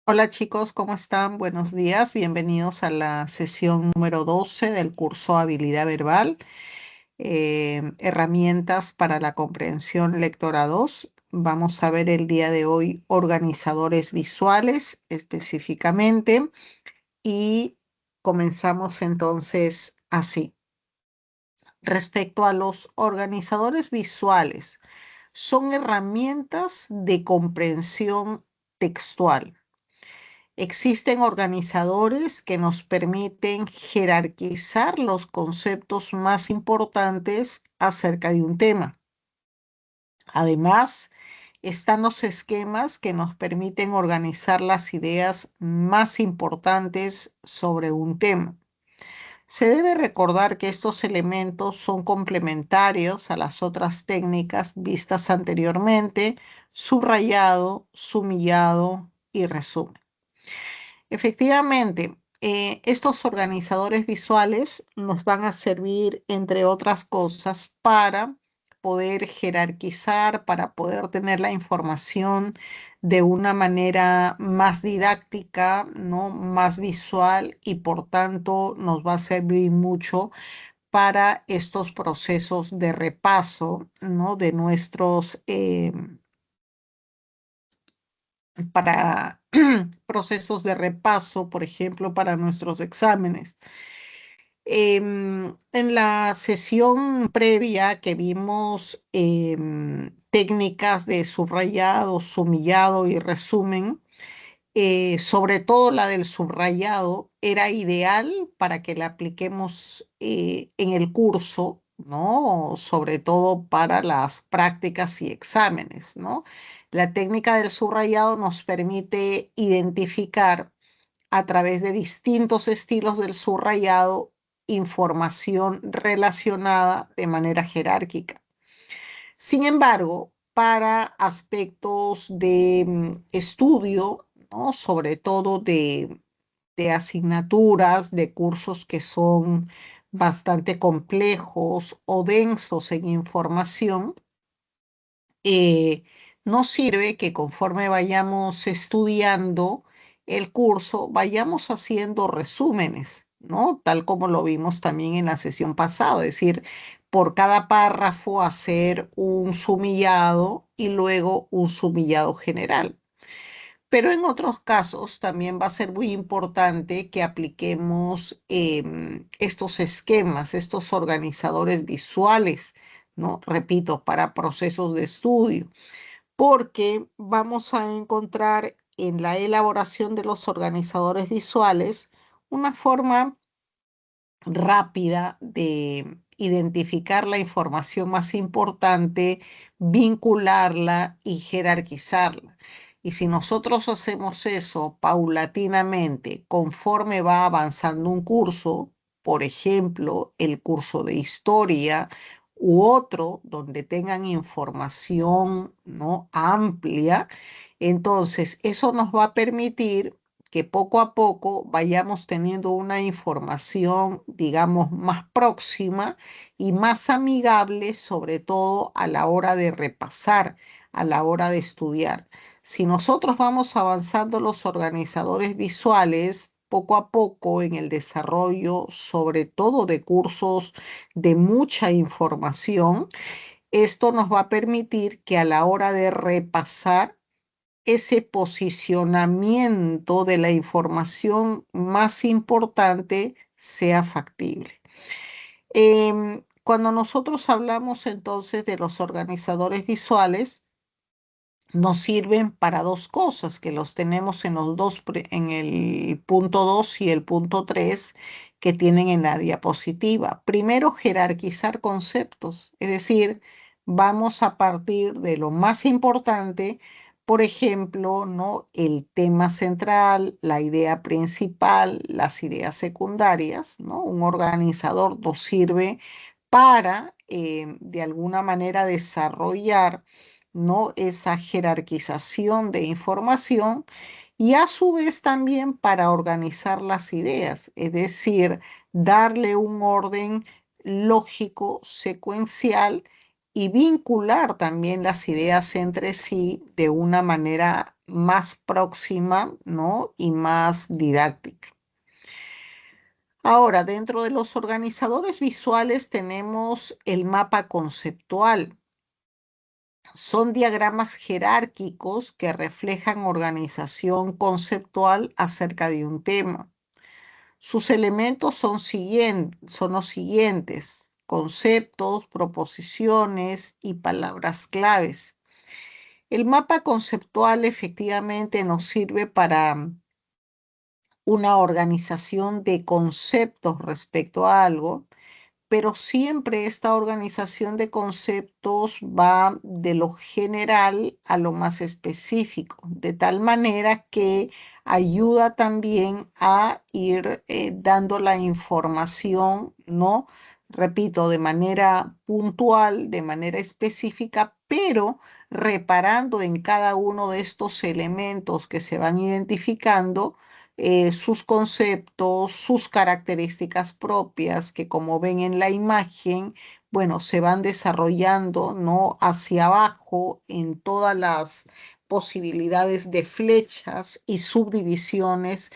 Hola chicos, ¿cómo están? Buenos días, bienvenidos a la sesión número 12 del curso Habilidad Verbal, herramientas para la comprensión lectora 2. Vamos a ver el día de hoy organizadores visuales específicamente y comenzamos entonces así. Respecto a los organizadores visuales, son herramientas de comprensión textual. Existen organizadores que nos permiten jerarquizar los conceptos más importantes acerca de un tema. Además, están los esquemas que nos permiten organizar las ideas más importantes sobre un tema. Se debe recordar que estos elementos son complementarios a las otras técnicas vistas anteriormente: subrayado, sumillado y resumen. Efectivamente, estos organizadores visuales nos van a servir, entre otras cosas, para poder jerarquizar, para poder tener la información de una manera más didáctica, ¿no? Más visual, y por tanto nos va a servir mucho para estos procesos de repaso, ¿no? De nuestros para procesos de repaso, por ejemplo, para nuestros exámenes. En la sesión previa que vimos técnicas de subrayado, sumillado y resumen, sobre todo la del subrayado, era ideal para que la apliquemos en el curso, ¿no? Sobre todo para las prácticas y exámenes, ¿no? La técnica del subrayado nos permite identificar a través de distintos estilos del subrayado información relacionada de manera jerárquica. Sin embargo, para aspectos de estudio, ¿no? Sobre todo de asignaturas, de cursos que son bastante complejos o densos en información, eh, nos sirve que conforme vayamos estudiando el curso, vayamos haciendo resúmenes, ¿no? Tal como lo vimos también en la sesión pasada, es decir, por cada párrafo hacer un sumillado y luego un sumillado general. Pero en otros casos también va a ser muy importante que apliquemos estos esquemas, estos organizadores visuales, ¿no? Repito, para procesos de estudio, porque vamos a encontrar en la elaboración de los organizadores visuales una forma rápida de identificar la información más importante, vincularla y jerarquizarla. Y si nosotros hacemos eso paulatinamente, conforme va avanzando un curso, por ejemplo, el curso de historia u otro donde tengan información, ¿no? Amplia, entonces eso nos va a permitir que poco a poco vayamos teniendo una información, digamos, más próxima y más amigable, sobre todo a la hora de repasar, a la hora de estudiar. Si nosotros vamos avanzando los organizadores visuales, poco a poco en el desarrollo, sobre todo de cursos de mucha información, esto nos va a permitir que a la hora de repasar, ese posicionamiento de la información más importante sea factible. Cuando nosotros hablamos entonces de los organizadores visuales, nos sirven para dos cosas que los tenemos en los dos, en el punto 2 y el punto 3 que tienen en la diapositiva. Primero, jerarquizar conceptos, es decir, vamos a partir de lo más importante, por ejemplo, ¿no? El tema central, la idea principal, las ideas secundarias, ¿no? Un organizador nos sirve para, de alguna manera, desarrollar, ¿no? Esa jerarquización de información, y a su vez también para organizar las ideas, es decir, darle un orden lógico, secuencial, y vincular también las ideas entre sí de una manera más próxima, ¿no? Y más didáctica. Ahora, dentro de los organizadores visuales tenemos el mapa conceptual. Son diagramas jerárquicos que reflejan organización conceptual acerca de un tema. Sus elementos son los siguientes: conceptos, proposiciones y palabras claves. El mapa conceptual efectivamente nos sirve para una organización de conceptos respecto a algo, pero siempre esta organización de conceptos va de lo general a lo más específico, de tal manera que ayuda también a ir dando la información, ¿no? Repito, de manera puntual, de manera específica, pero reparando en cada uno de estos elementos que se van identificando, sus conceptos, sus características propias, que como ven en la imagen, bueno, se van desarrollando, ¿no? Hacia abajo en todas las posibilidades de flechas y subdivisiones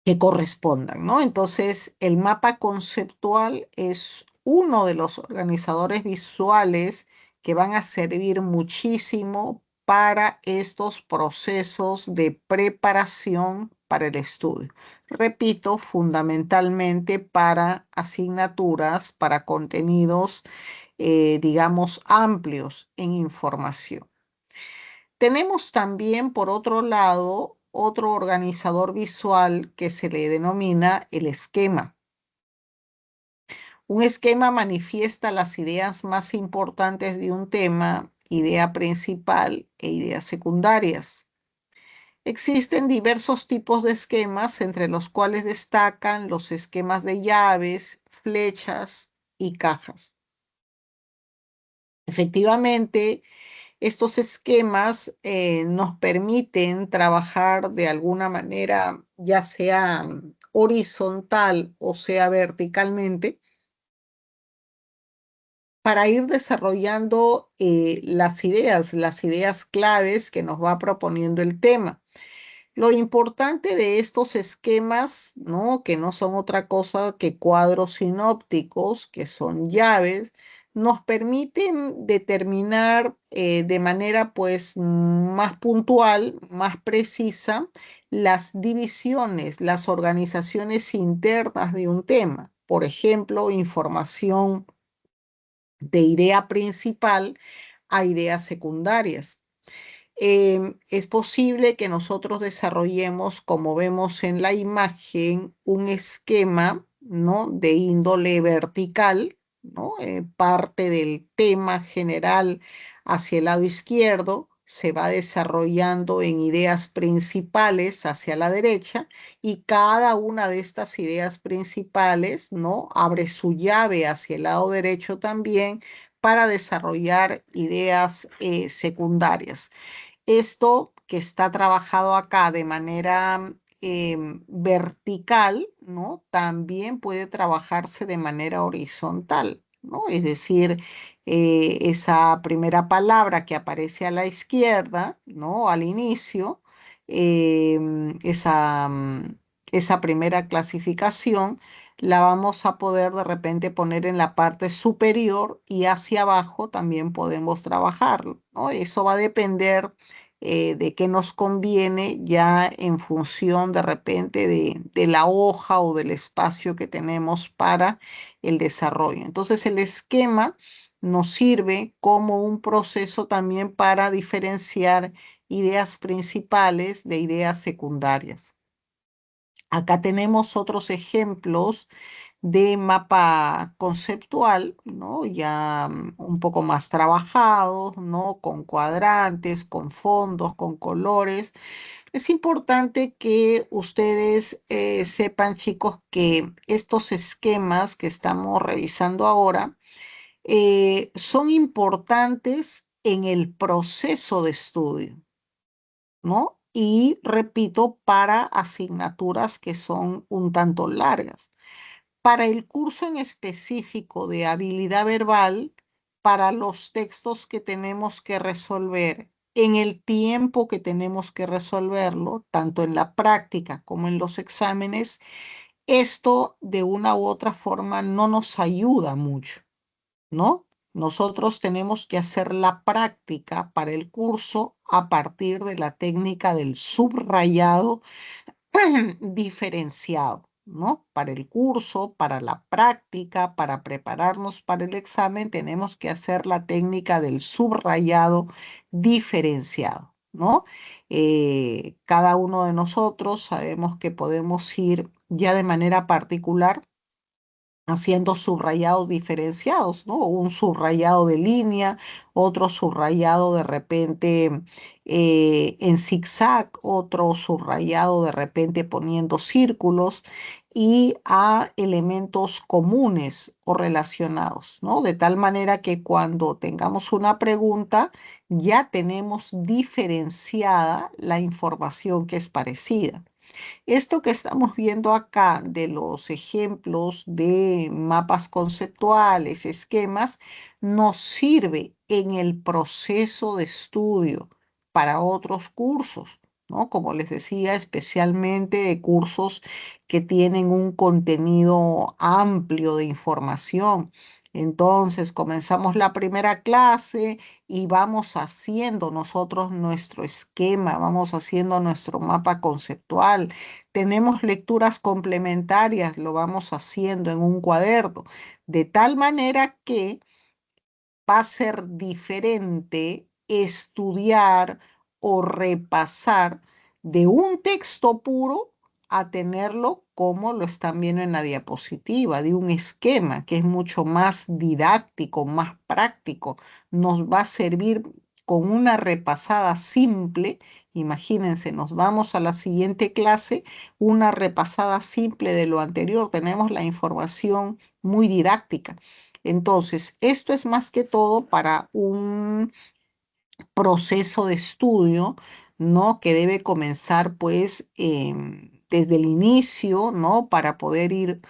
que correspondan, ¿no? Entonces, el mapa conceptual es uno de los organizadores visuales que van a servir muchísimo para estos procesos de preparación para el estudio. Repito, fundamentalmente para asignaturas, para contenidos, digamos, amplios en información. Tenemos también, por otro lado, otro organizador visual que se le denomina el esquema. Un esquema manifiesta las ideas más importantes de un tema, idea principal e ideas secundarias. Existen diversos tipos de esquemas, entre los cuales destacan los esquemas de llaves, flechas y cajas. Efectivamente, estos esquemas nos permiten trabajar de alguna manera, ya sea horizontal o sea verticalmente, para ir desarrollando las ideas claves que nos va proponiendo el tema. Lo importante de estos esquemas, ¿no? Que no son otra cosa que cuadros sinópticos, que son llaves, nos permiten determinar de manera pues más puntual, más precisa, las divisiones, las organizaciones internas de un tema. Por ejemplo, información de idea principal a ideas secundarias. Es posible que nosotros desarrollemos, como vemos en la imagen, un esquema, ¿no? De índole vertical, ¿no? Parte del tema general hacia el lado izquierdo, se va desarrollando en ideas principales hacia la derecha, y cada una de estas ideas principales, ¿no? Abre su llave hacia el lado derecho también para desarrollar ideas secundarias. Esto que está trabajado acá de manera vertical, ¿no? También puede trabajarse de manera horizontal, ¿no? Es decir, esa primera palabra que aparece a la izquierda, ¿no? Al inicio, esa primera clasificación la vamos a poder de repente poner en la parte superior, y hacia abajo también podemos trabajarlo, ¿no? Eso va a depender de qué nos conviene ya en función de repente de la hoja o del espacio que tenemos para el desarrollo. Entonces el esquema nos sirve como un proceso también para diferenciar ideas principales de ideas secundarias. Acá tenemos otros ejemplos de mapa conceptual, ¿no? Ya un poco más trabajados, ¿no? Con cuadrantes, con fondos, con colores. Es importante que ustedes sepan, chicos, que estos esquemas que estamos revisando ahora son importantes en el proceso de estudio, ¿no? Y repito, para asignaturas que son un tanto largas. Para el curso en específico de habilidad verbal, para los textos que tenemos que resolver en el tiempo que tenemos que resolverlo, tanto en la práctica como en los exámenes, esto de una u otra forma no nos ayuda mucho, ¿no? Nosotros tenemos que hacer la práctica para el curso a partir de la técnica del subrayado diferenciado, ¿no? Para el curso, para la práctica, para prepararnos para el examen, tenemos que hacer la técnica del subrayado diferenciado, ¿no? Cada uno de nosotros sabemos que podemos ir ya de manera particular haciendo subrayados diferenciados, ¿no? Un subrayado de línea, otro subrayado de repente en zigzag, otro subrayado de repente poniendo círculos y a elementos comunes o relacionados, ¿no? De tal manera que cuando tengamos una pregunta, ya tenemos diferenciada la información que es parecida. Esto que estamos viendo acá de los ejemplos de mapas conceptuales, esquemas, nos sirve en el proceso de estudio para otros cursos, ¿no? Como les decía, especialmente de cursos que tienen un contenido amplio de información. Entonces, comenzamos la primera clase y vamos haciendo nosotros nuestro esquema, vamos haciendo nuestro mapa conceptual. Tenemos lecturas complementarias, lo vamos haciendo en un cuaderno, de tal manera que va a ser diferente estudiar o repasar de un texto puro a tenerlo como lo están viendo en la diapositiva, de un esquema que es mucho más didáctico, más práctico. Nos va a servir con una repasada simple. Imagínense, nos vamos a la siguiente clase, una repasada simple de lo anterior. Tenemos la información muy didáctica. Entonces, esto es más que todo para un proceso de estudio, ¿no? Que debe comenzar pues desde el inicio, ¿no? Para poder ir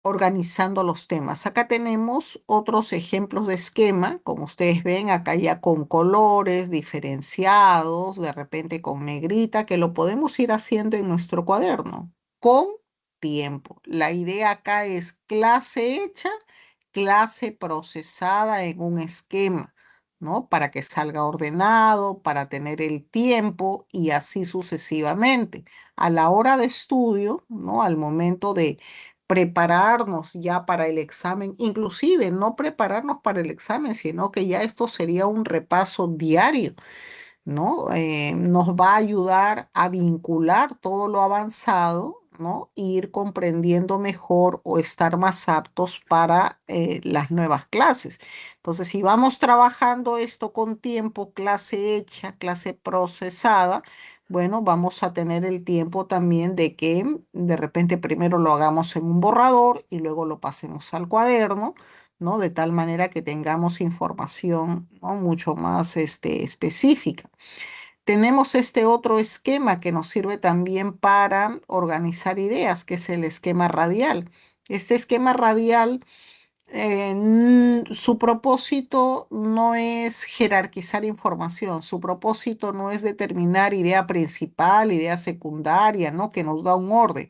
organizando los temas. Acá tenemos otros ejemplos de esquema, como ustedes ven, acá ya con colores diferenciados, de repente con negrita, que lo podemos ir haciendo en nuestro cuaderno con tiempo. La idea acá es clase hecha, clase procesada en un esquema, ¿no? Para que salga ordenado, para tener el tiempo y así sucesivamente. A la hora de estudio, ¿no? Al momento de prepararnos ya para el examen, inclusive no prepararnos para el examen, sino que ya esto sería un repaso diario, ¿no? Nos va a ayudar a vincular todo lo avanzado, ¿no? E ir comprendiendo mejor o estar más aptos para las nuevas clases. Entonces, si vamos trabajando esto con tiempo, clase hecha, clase procesada, bueno, vamos a tener el tiempo también de que de repente primero lo hagamos en un borrador y luego lo pasemos al cuaderno, ¿no? De tal manera que tengamos información, ¿no? Mucho más específica. Tenemos este otro esquema que nos sirve también para organizar ideas, que es el esquema radial. Este esquema radial, su propósito no es jerarquizar información, su propósito no es determinar idea principal, idea secundaria, ¿no? Que nos da un orden.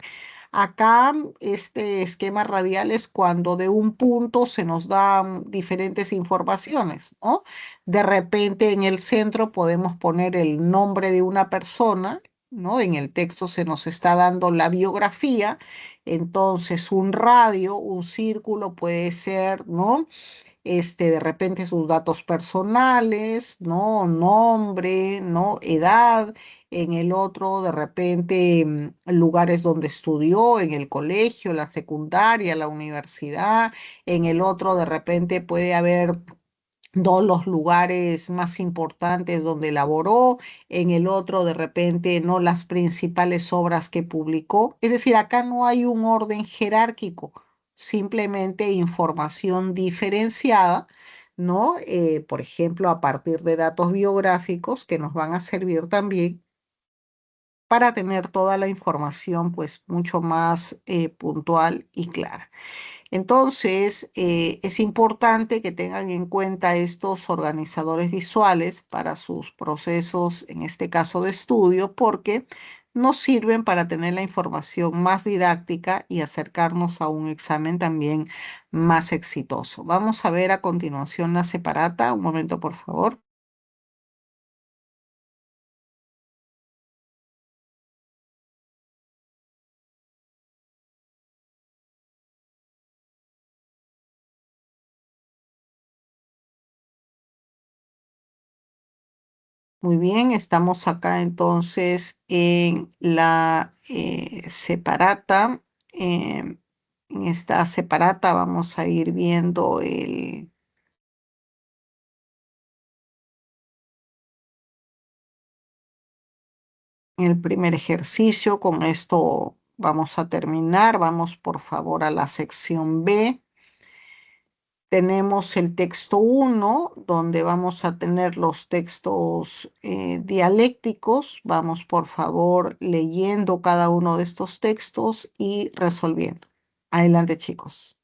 Acá, este esquema radial es cuando de un punto se nos dan diferentes informaciones, ¿no? De repente en el centro podemos poner el nombre de una persona, ¿no? En el texto se nos está dando la biografía, entonces un radio, un círculo puede ser, ¿no? De repente sus datos personales, ¿no? Nombre, ¿no? Edad. En el otro, de repente, lugares donde estudió, en el colegio, la secundaria, la universidad. En el otro, de repente, puede haber los lugares más importantes donde elaboró, en el otro de repente no las principales obras que publicó. Es decir, acá no hay un orden jerárquico, simplemente información diferenciada, ¿no? Por ejemplo, a partir de datos biográficos que nos van a servir también para tener toda la información pues mucho más puntual y clara. Entonces, es importante que tengan en cuenta estos organizadores visuales para sus procesos, en este caso de estudio, porque nos sirven para tener la información más didáctica y acercarnos a un examen también más exitoso. Vamos a ver a continuación la separata. Un momento, por favor. Muy bien, estamos acá entonces en la separata. Em, en esta separata vamos a ir viendo el primer ejercicio. Con esto vamos a terminar. Vamos por favor a la sección B. Tenemos el texto uno, donde vamos a tener los textos dialécticos. Vamos, por favor, leyendo cada uno de estos textos y resolviendo. Adelante, chicos.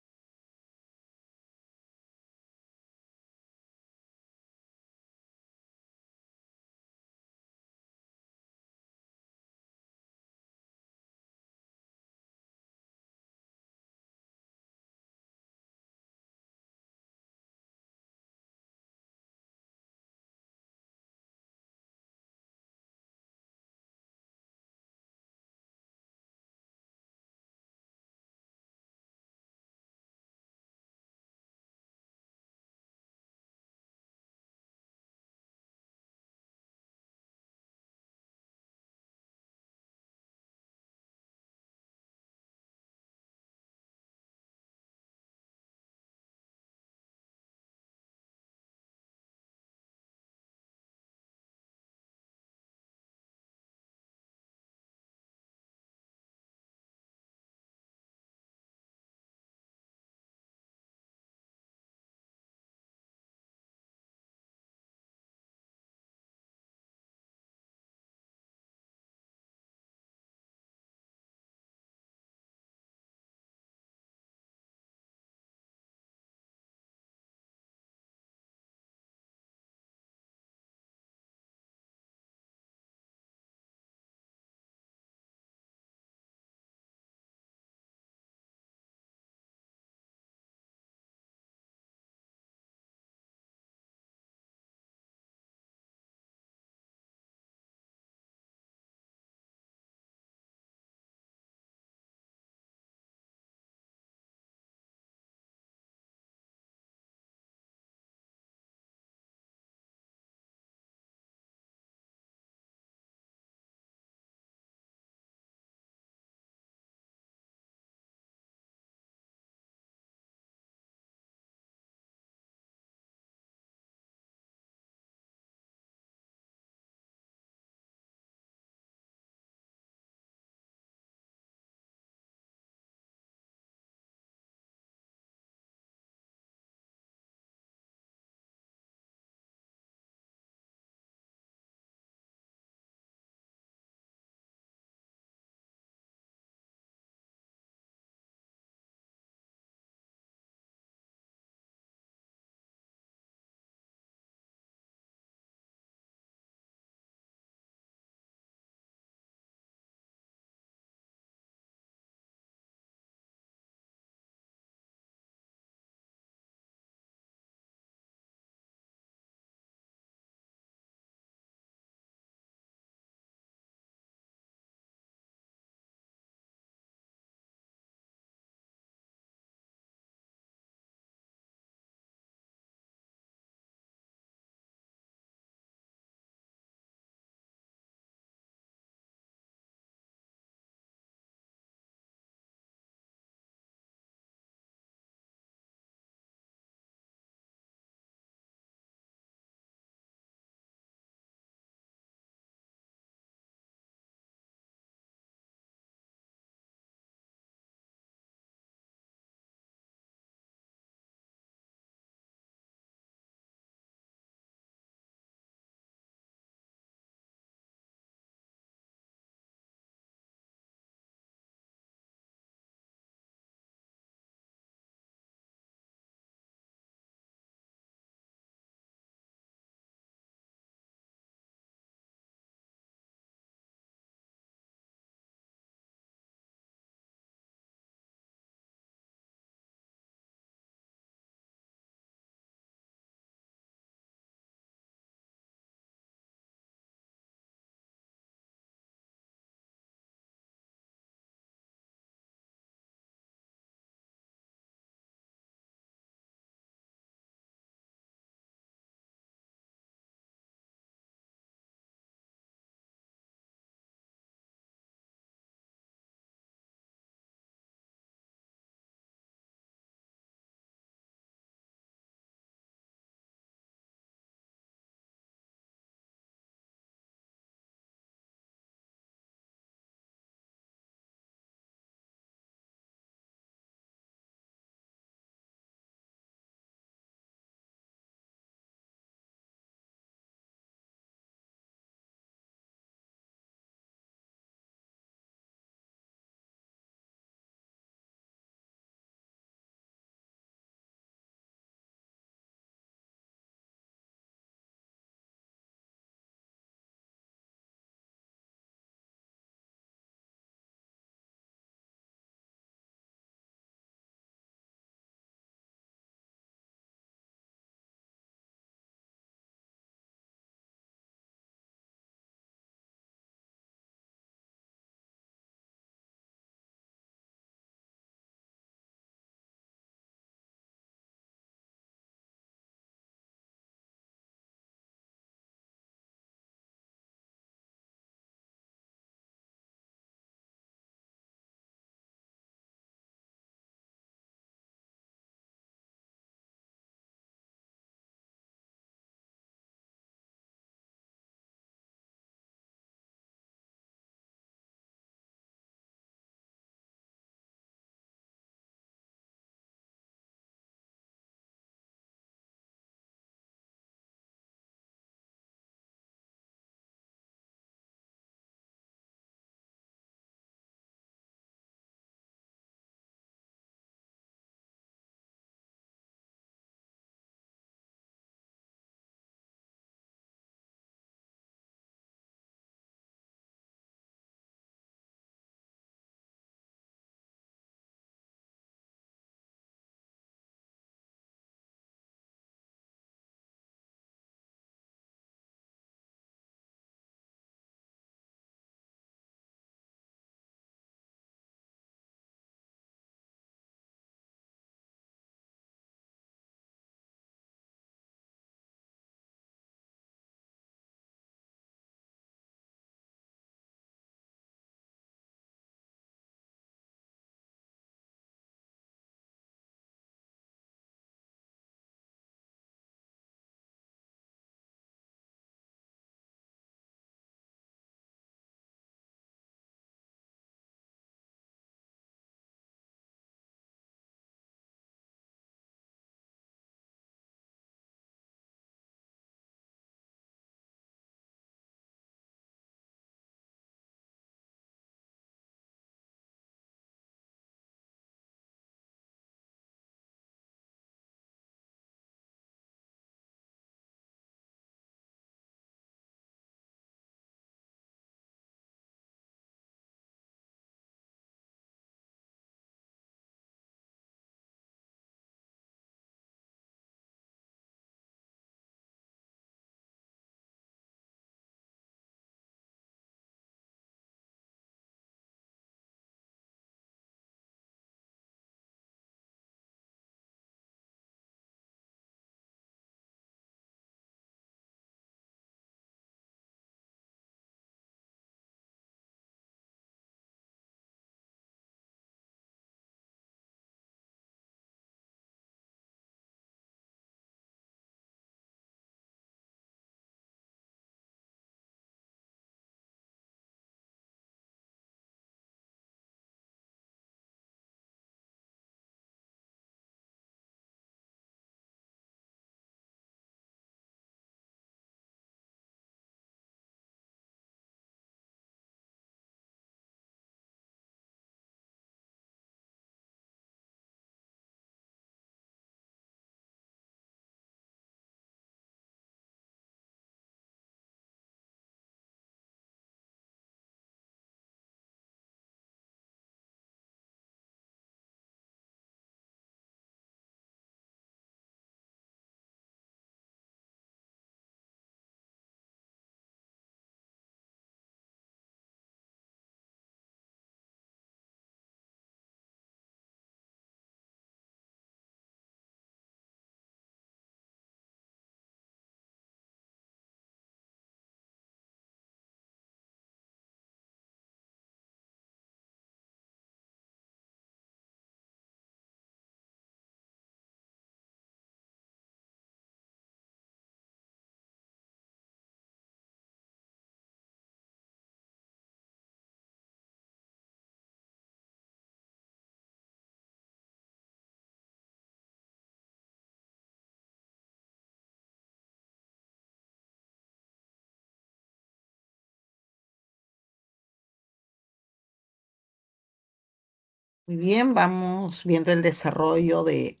Muy bien, vamos viendo el desarrollo de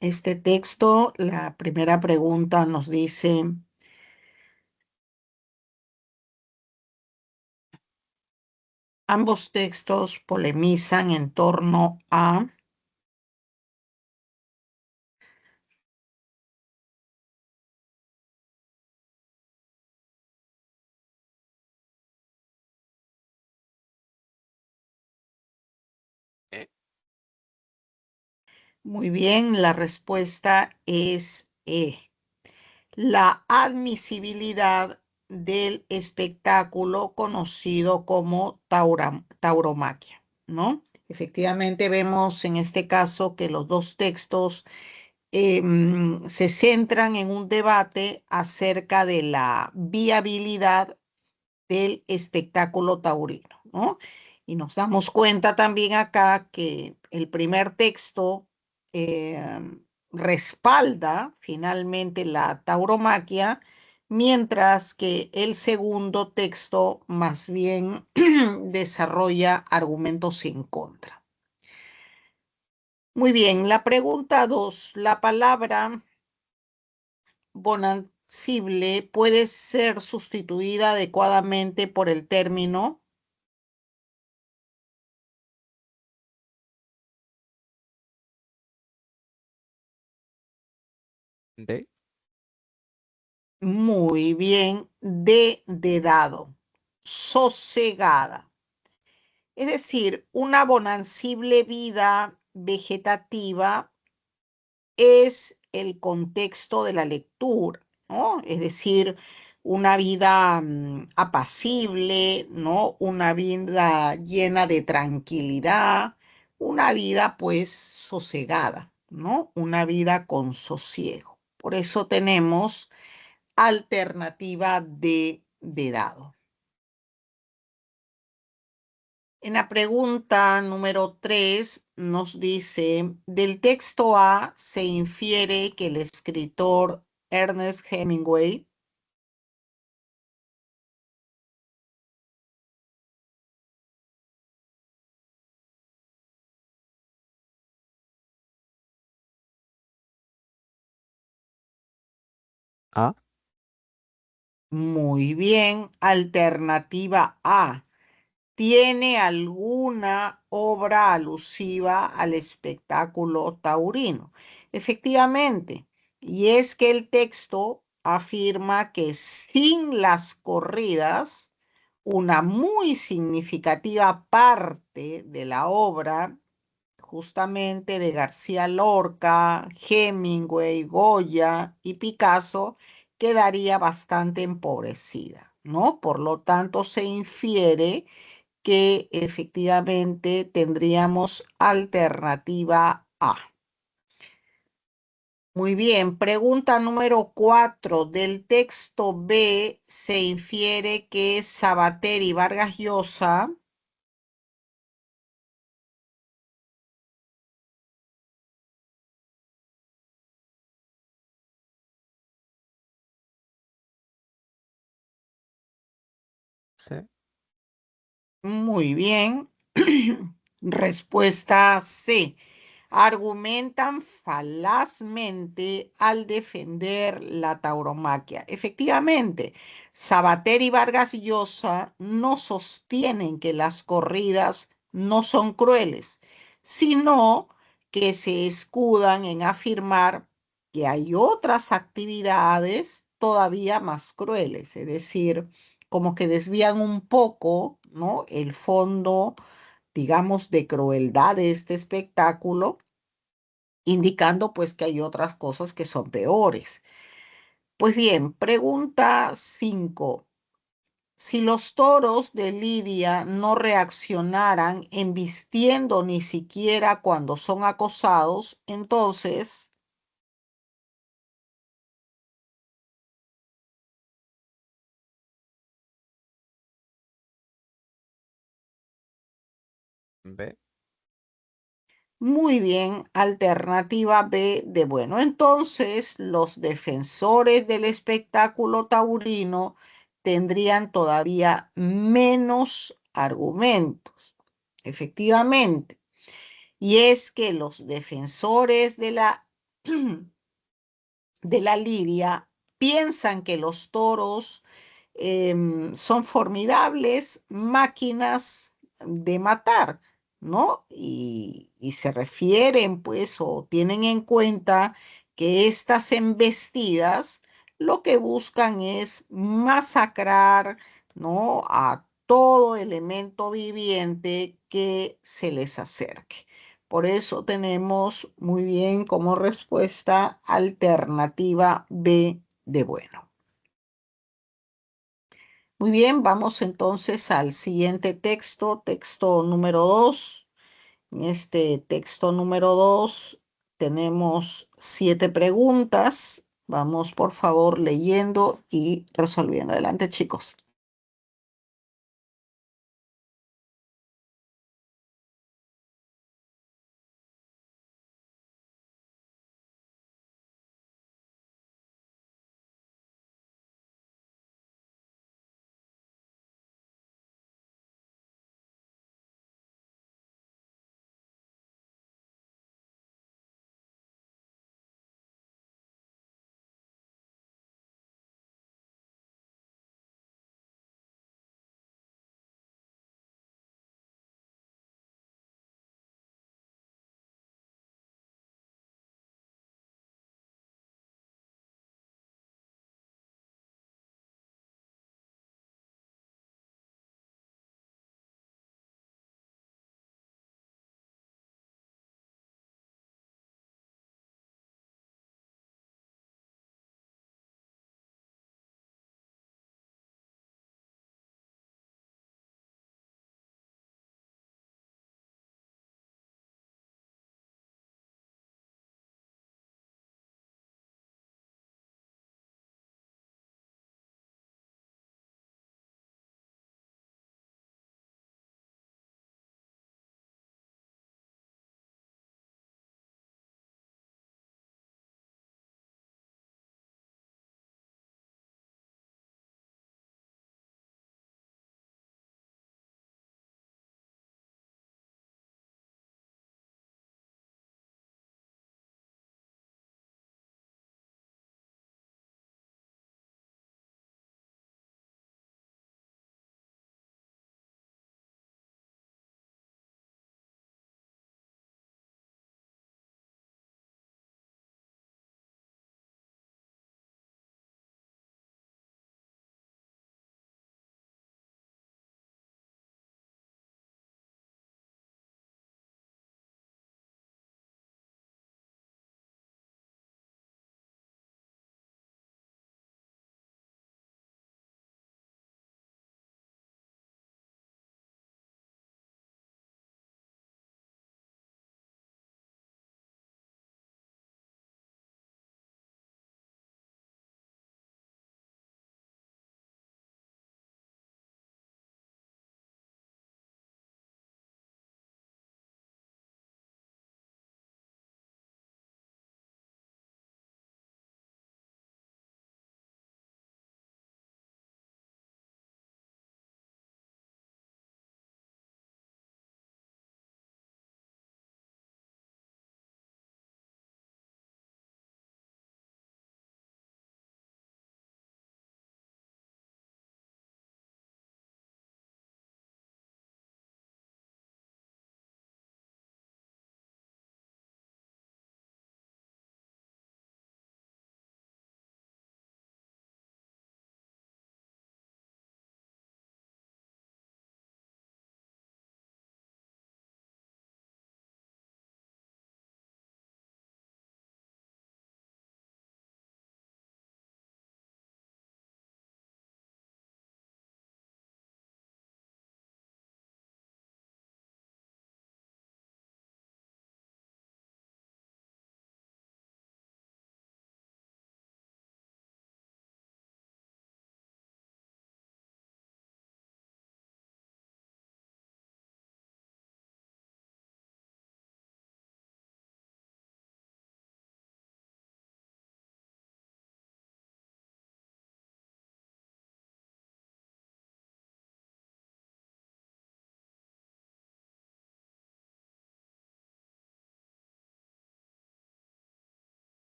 este texto. La primera pregunta nos dice, ambos textos polemizan en torno a... E. Muy bien, la respuesta es E. La admisibilidad del espectáculo conocido como tauromaquia, ¿no? Efectivamente, vemos en este caso que los dos textos se centran en un debate acerca de la viabilidad del espectáculo taurino, ¿no? Y nos damos cuenta también acá que el primer texto eh, respalda finalmente la tauromaquia, mientras que el segundo texto más bien desarrolla argumentos en contra. Muy bien, la pregunta 2. La palabra bonancible puede ser sustituida adecuadamente por el término. D. Muy bien, de dado, sosegada. Es decir, una bonancible vida vegetativa es el contexto de la lectura, ¿no? Es decir, una vida apacible, ¿no? Una vida llena de tranquilidad, una vida pues sosegada, ¿no? Una vida con sosiego. Por eso tenemos alternativa de dado. En la pregunta número 3 nos dice, del texto A se infiere que el escritor Ernest Hemingway A. muy bien, alternativa A. ¿Tiene alguna obra alusiva al espectáculo taurino? Efectivamente, y es que el texto afirma que sin las corridas, una muy significativa parte de la obra, justamente de García Lorca, Hemingway, Goya y Picasso, quedaría bastante empobrecida, ¿no? Por lo tanto, se infiere que efectivamente tendríamos alternativa A. Muy bien, pregunta número 4. Del texto B se infiere que Sabater y Vargas Llosa C. muy bien. Respuesta C. Argumentan falazmente al defender la tauromaquia. Efectivamente, Sabater y Vargas Llosa no sostienen que las corridas no son crueles, sino que se escudan en afirmar que hay otras actividades todavía más crueles, es decir, como que desvían un poco, ¿no? El fondo, digamos, de crueldad de este espectáculo, indicando pues que hay otras cosas que son peores. Pues bien, pregunta 5. Si los toros de Lidia no reaccionaran embistiendo ni siquiera cuando son acosados, entonces, B. muy bien, alternativa B de bueno. Entonces, los defensores del espectáculo taurino tendrían todavía menos argumentos. Efectivamente, y es que los defensores de la lidia piensan que los toros son formidables máquinas de matar, ¿no? Y se refieren, pues, o tienen en cuenta que estas embestidas lo que buscan es masacrar, ¿no? A todo elemento viviente que se les acerque. Por eso tenemos muy bien como respuesta alternativa B de bueno. Muy bien, vamos entonces al siguiente texto, texto número 2. En este texto número 2 tenemos 7 preguntas. Vamos por favor leyendo y resolviendo. Adelante, chicos.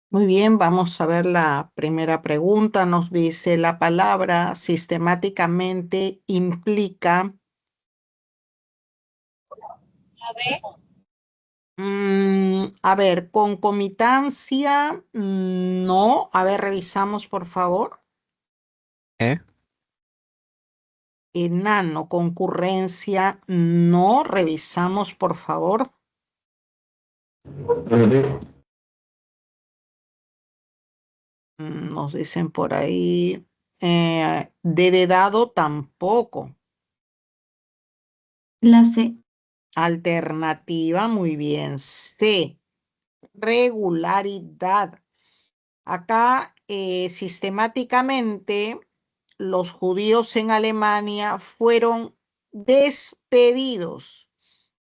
Muy bien, vamos a ver la primera pregunta. Nos dice, la palabra sistemáticamente implica, a ver, concomitancia, no. A ver, revisamos, por favor. ¿Eh? Enano, concurrencia, no. Revisamos, por favor. Nos dicen por ahí, de dado tampoco. La C. Alternativa, muy bien. C, regularidad. Acá, sistemáticamente, los judíos en Alemania fueron despedidos.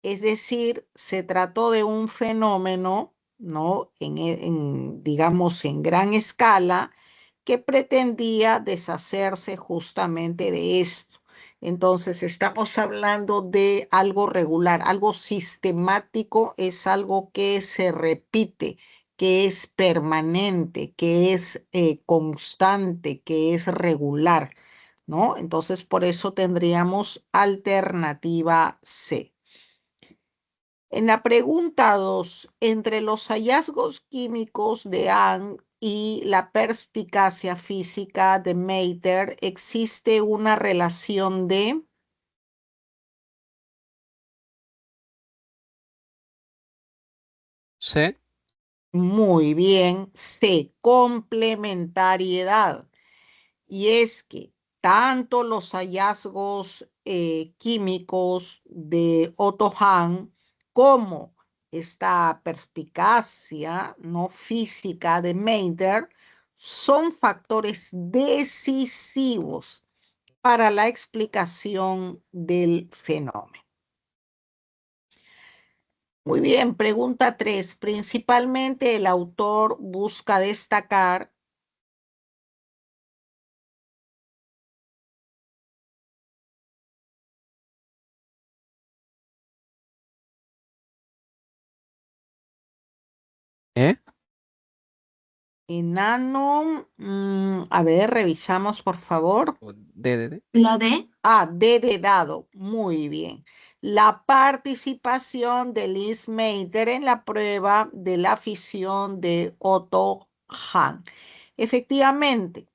Es decir, se trató de un fenómeno, ¿no? Digamos, en gran escala, que pretendía deshacerse justamente de esto. Entonces, estamos hablando de algo regular, algo sistemático, es algo que se repite, que es permanente, que es constante, que es regular, ¿no? Entonces, por eso tendríamos alternativa C. En la pregunta 2, entre los hallazgos químicos de Ang y la perspicacia física de Mater, ¿existe una relación de? C. Muy bien, C, complementariedad. Y es que tanto los hallazgos químicos de Otto Hahn como esta perspicacia no física de Mater son factores decisivos para la explicación del fenómeno. Muy bien, pregunta 3. Principalmente el autor busca destacar. ¿Eh? Enano, a ver, revisamos por favor. O D. La D. D de dado, muy bien. La participación de Liz Mater en la prueba de la fisión de Otto Hahn. Efectivamente,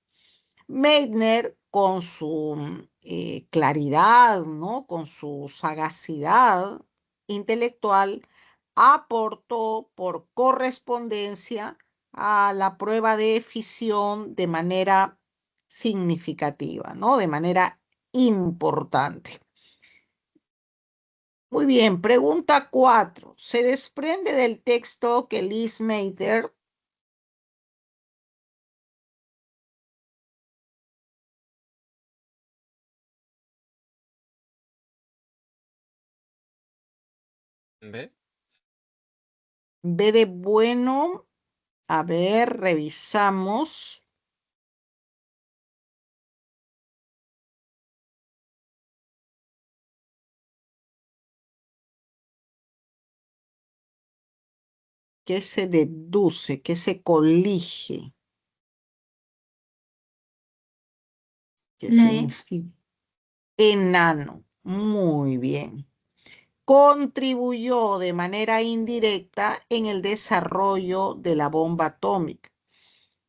Meitner, con su claridad, ¿no? Con su sagacidad intelectual, aportó por correspondencia a la prueba de fisión de manera significativa, ¿no? De manera importante. Muy bien, pregunta 4. Se desprende del texto que Liz Meitner B. ve de bueno. A ver, revisamos. ¿Qué se deduce? ¿Qué se colige? ¿Qué se La E. infiere? Enano. Muy bien. Contribuyó de manera indirecta en el desarrollo de la bomba atómica.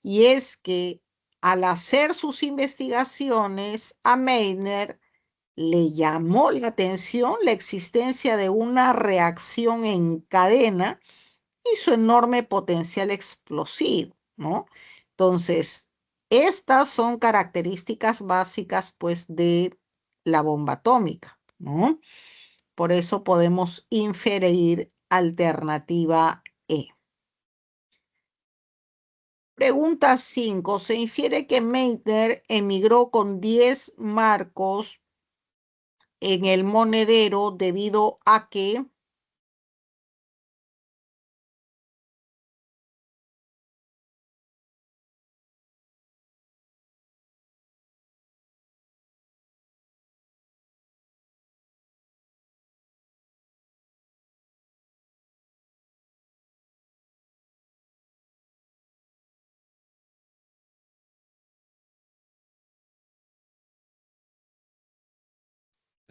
Y es que al hacer sus investigaciones, a Meitner le llamó la atención la existencia de una reacción en cadena y su enorme potencial explosivo, ¿no? Entonces, estas son características básicas, pues, de la bomba atómica, ¿no? Por eso podemos inferir alternativa E. Pregunta 5. Se infiere que Meitner emigró con 10 marcos en el monedero debido a que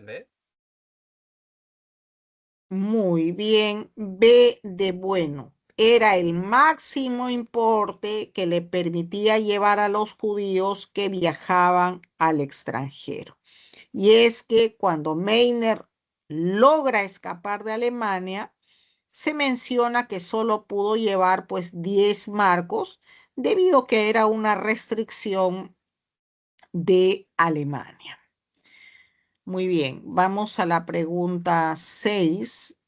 B. Muy bien, B de bueno. Era el máximo importe que le permitía llevar a los judíos que viajaban al extranjero. Y es que cuando Meiner logra escapar de Alemania, se menciona que solo pudo llevar pues 10 marcos debido a que era una restricción de Alemania. Muy bien, vamos a la pregunta 6.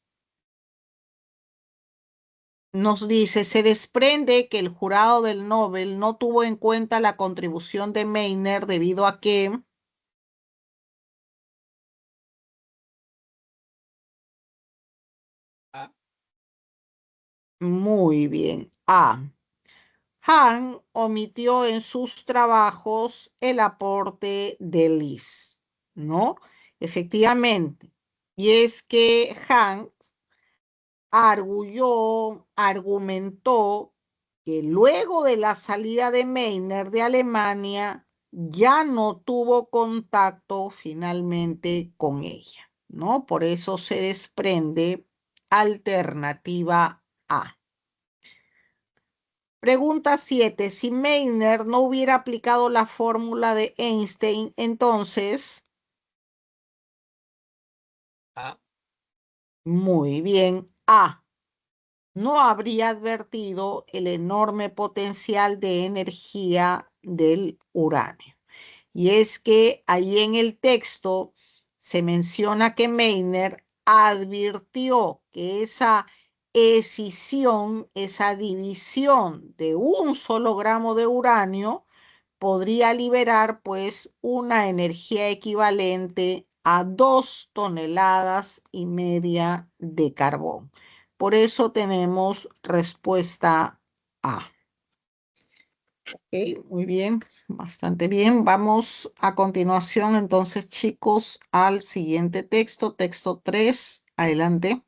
Nos dice, se desprende que el jurado del Nobel no tuvo en cuenta la contribución de Meiner debido a que, A. muy bien, A. Hahn omitió en sus trabajos el aporte de Lis, ¿no? Efectivamente. Y es que Hahn argumentó que luego de la salida de Meiner de Alemania ya no tuvo contacto finalmente con ella, ¿no? Por eso se desprende alternativa A. Pregunta 7. Si Meiner no hubiera aplicado la fórmula de Einstein, entonces, A. muy bien, A. No habría advertido el enorme potencial de energía del uranio. Y es que ahí en el texto se menciona que Meiner advirtió que esa escisión, esa división de un solo gramo de uranio podría liberar pues una energía equivalente a 2,5 toneladas de carbón. Por eso tenemos respuesta A. Ok, muy bien, bastante bien. Vamos a continuación entonces, chicos, al siguiente texto, texto 3. Adelante.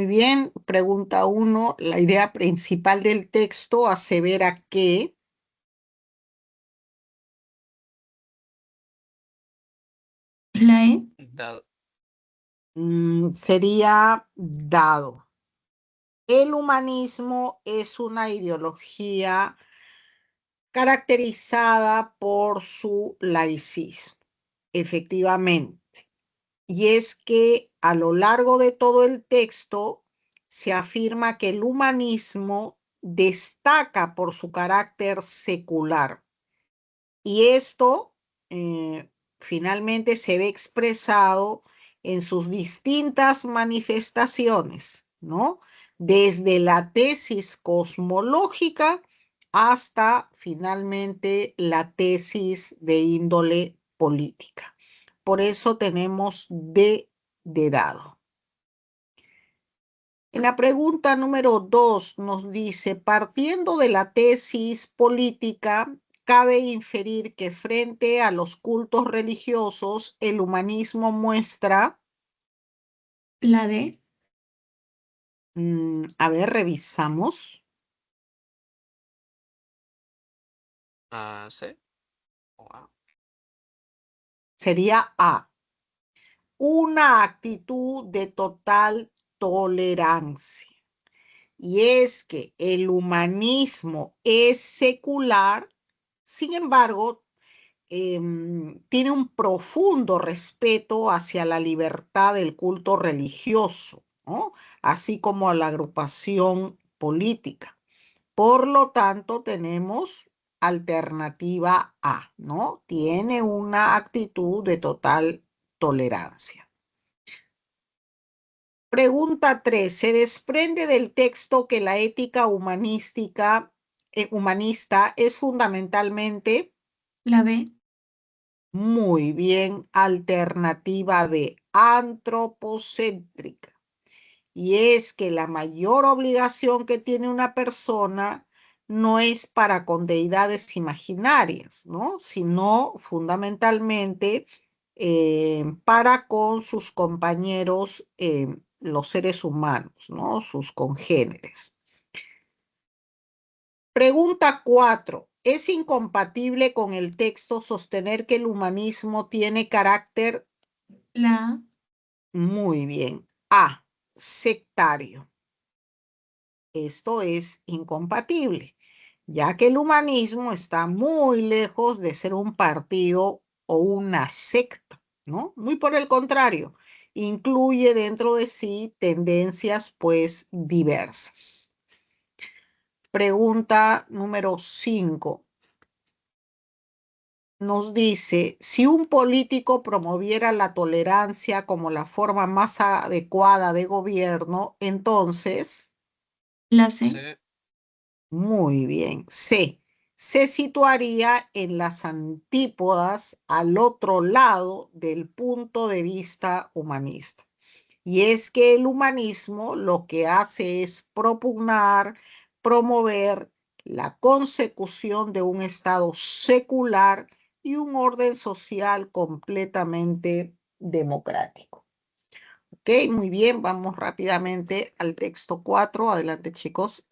Muy bien, pregunta uno. La idea principal del texto asevera que La E. Dado. sería dado. El humanismo es una ideología caracterizada por su laicismo, efectivamente. Y es que a lo largo de todo el texto se afirma que el humanismo destaca por su carácter secular. Y esto finalmente se ve expresado en sus distintas manifestaciones, ¿no? Desde la tesis cosmológica hasta finalmente la tesis de índole política. Por eso tenemos de dado. En la pregunta número 2 nos dice, partiendo de la tesis política, cabe inferir que frente a los cultos religiosos, el humanismo muestra, La D. a ver, revisamos, C o A. sería A, una actitud de total tolerancia. Y es que el humanismo es secular, sin embargo, tiene un profundo respeto hacia la libertad del culto religioso, ¿no? Así como a la agrupación política. Por lo tanto, tenemos alternativa A, ¿no? Tiene una actitud de total tolerancia. Pregunta 3. Se desprende del texto que la ética humanista es fundamentalmente. La B. Muy bien, alternativa B, antropocéntrica. Y es que la mayor obligación que tiene una persona no es para con deidades imaginarias, ¿no? Sino fundamentalmente para con sus compañeros, los seres humanos, ¿no? Sus congéneres. Pregunta 4. ¿Es incompatible con el texto sostener que el humanismo tiene carácter? La A. Muy bien. A. Sectario. Esto es incompatible, ya que el humanismo está muy lejos de ser un partido o una secta, ¿no? Muy por el contrario, incluye dentro de sí tendencias pues diversas. Pregunta número 5. Nos dice, si un político promoviera la tolerancia como la forma más adecuada de gobierno, entonces, La C. C. muy bien, se situaría en las antípodas al otro lado del punto de vista humanista. Y es que el humanismo lo que hace es propugnar, promover la consecución de un estado secular y un orden social completamente democrático. Ok, muy bien, vamos rápidamente al texto 4. Adelante, chicos.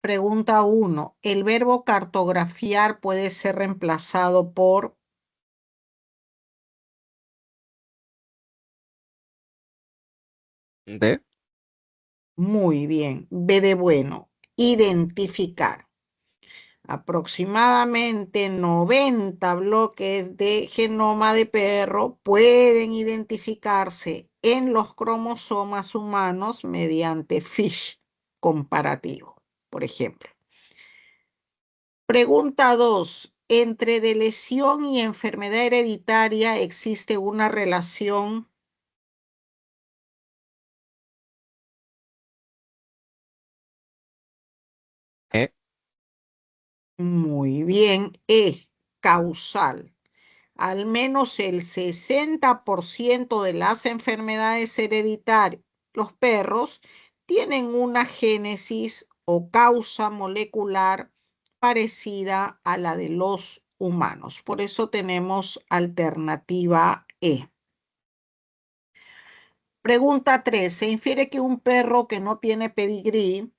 Pregunta 1. El verbo cartografiar puede ser reemplazado por... D. Muy bien. B de bueno. Identificar. Aproximadamente 90 bloques de genoma de perro pueden identificarse en los cromosomas humanos mediante FISH comparativo, por ejemplo. Pregunta 2. Entre de lesión y enfermedad hereditaria existe una relación. E. Muy bien. Causal. Al menos el 60% de las enfermedades hereditarias, los perros, tienen una génesis o causa molecular parecida a la de los humanos. Por eso tenemos alternativa E. Pregunta 3. Se infiere que un perro que no tiene pedigrí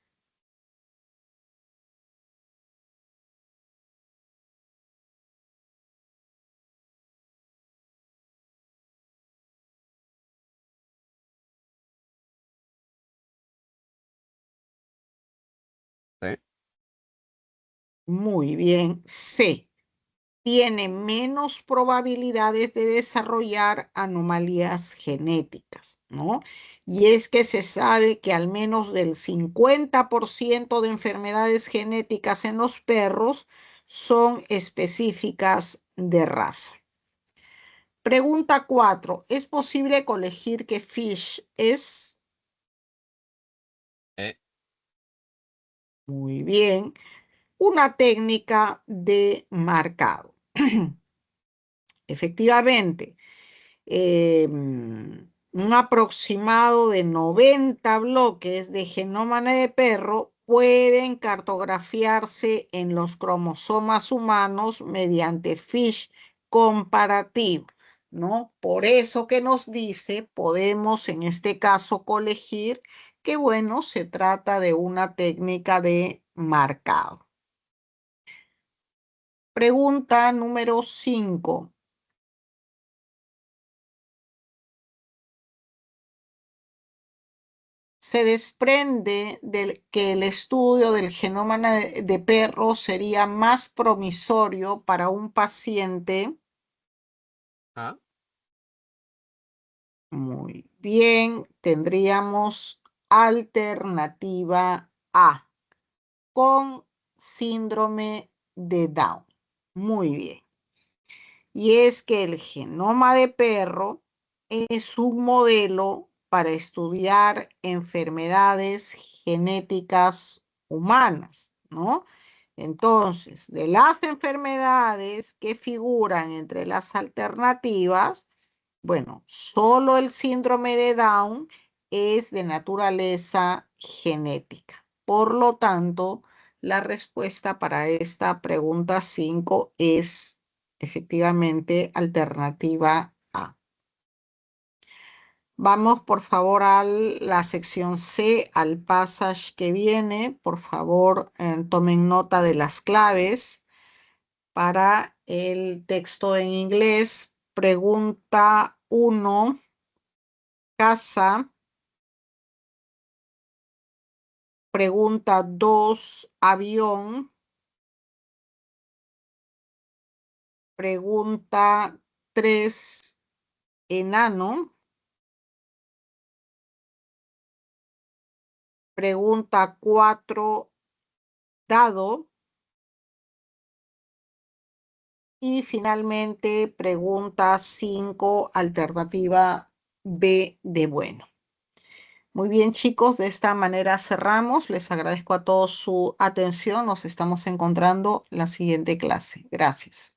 C. muy bien, C, tiene menos probabilidades de desarrollar anomalías genéticas, ¿no? Y es que se sabe que al menos del 50% de enfermedades genéticas en los perros son específicas de raza. Pregunta 4. ¿Es posible colegir que FISH es? E. Muy bien. Una técnica de marcado. Efectivamente, un aproximado de 90 bloques de genoma de perro pueden cartografiarse en los cromosomas humanos mediante FISH comparativo, ¿no? Por eso que nos dice, podemos en este caso colegir que, bueno, se trata de una técnica de marcado. Pregunta número 5. Se desprende que el estudio del genoma de perro sería más promisorio para un paciente. A. Muy bien, tendríamos alternativa A, con síndrome de Down. Muy bien. Y es que el genoma de perro es un modelo para estudiar enfermedades genéticas humanas, ¿no? Entonces, de las enfermedades que figuran entre las alternativas, bueno, solo el síndrome de Down es de naturaleza genética. Por lo tanto, la respuesta para esta pregunta 5 es efectivamente alternativa A. Vamos, por favor, a la sección C, al passage que viene. Por favor, tomen nota de las claves para el texto en inglés. Pregunta 1, casa. Pregunta 2, avión. Pregunta 3, enano. Pregunta 4, dado. Y finalmente, pregunta 5, alternativa B de bueno. Muy bien, chicos, de esta manera cerramos. Les agradezco a todos su atención. Nos estamos encontrando en la siguiente clase. Gracias.